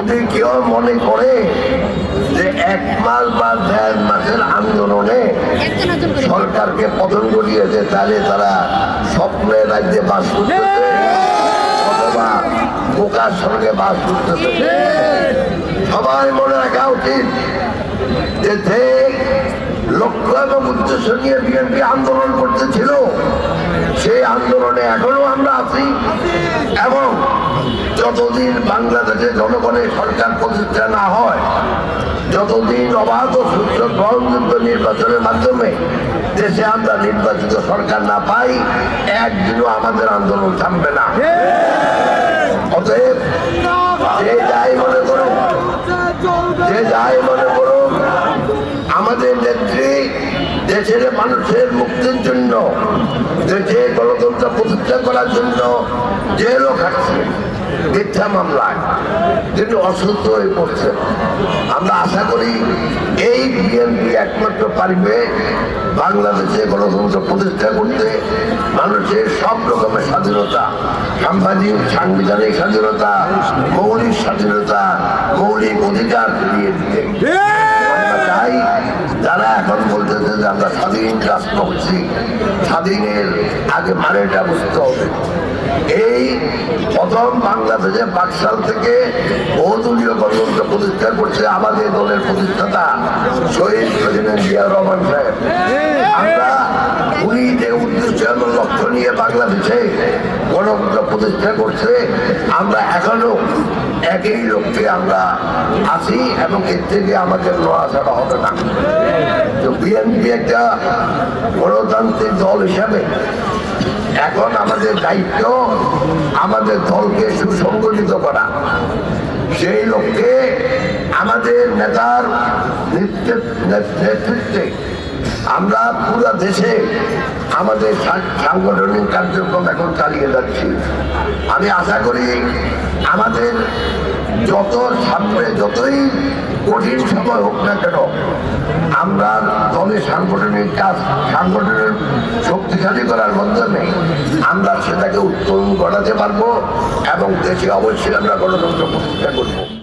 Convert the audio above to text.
যদি কেউ মনে করে যে 1 মাস বা 1.5 মাসের আন্দোলনে সরকারকে পতন ঘটিয়েছে, তাহলে তারা স্বপ্নের রাজ্যে বাস করতেছে অথবা বোকার সঙ্গে বাস করতেছে। সবাই মনে রাখা উচিত যে লক্ষ্য এবং উদ্দেশ্য নিয়ে বিএনপি আন্দোলন করতেছিল, সেই আন্দোলনে এখনো আমরা আছি এবং যতদিন বাংলাদেশে জনগণের সরকার প্রতিষ্ঠা না হয়, যতদিন অবাধ ও সুস্থ গ্রহণযোগ্য নির্বাচনের মাধ্যমে দেশে আমরা নির্বাচিত সরকার না পাই, একদিনও আমাদের আন্দোলন থামবে না। অতএব যে যাই মনে করুন, আমাদের নেত্রী দেশের মানুষের মুক্তির জন্য, দেশে গণতন্ত্র প্রতিষ্ঠা করার জন্য জেলও খাটছে মিথ্যা মামলায়, তিনি অসুস্থ হয়ে পড়ছেন। আমরা আশা করি এই বিএনপি একমাত্র পারবে বাংলাদেশে গণতন্ত্র প্রতিষ্ঠা করতে, মানুষের সব রকমের স্বাধীনতা, সাংবিধানিক স্বাধীনতা, মৌলিক স্বাধীনতা, মৌলিক অধিকার ফিরিয়ে দিতে। আমরা চাই যারা এখন বলতেছে যে আমরা স্বাধীন রাষ্ট্র হচ্ছি, স্বাধীনের আগে মানেটা বুঝতে হবে। এই প্রথম বাংলাদেশে বাকশাল থেকে বহুদলীয় গণতন্ত্র প্রতিষ্ঠা করছে আমাদের দলের প্রতিষ্ঠাতা শহীদ প্রেসিডেন্ট জিয়া রহমান সাহেব। আমরা উনি যে উদ্দেশ্য এবং লক্ষ্য নিয়ে বাংলাদেশে গণতন্ত্র প্রতিষ্ঠা করছে, আমরা এখনো একই লক্ষ্যে আমরা আছি এবং এর থেকে আমাদের নড়াচড়া হবে না। তো বিএনপি একটা গণতান্ত্রিক দল হিসাবে এখন আমাদের দায়িত্ব আমাদের দলকে সুসংগঠিত করা। সেই লক্ষ্যে আমাদের নেতার নেতৃত্বে আমরা পুরো দেশে আমাদের সাংগঠনিক কার্যক্রম এখন চালিয়ে যাচ্ছি। আমি আশা করি আমাদের যত সামনে যতই কঠিন সময় হোক না কেন, আমরা দলের সাংগঠনিক কাজ, সাংগঠনের শক্তিশালী করার মাধ্যমে আমরা সেটাকে উত্তোলন করাতে পারবো এবং দেশে অবশ্যই আমরা গণতন্ত্র প্রতিষ্ঠা করবো।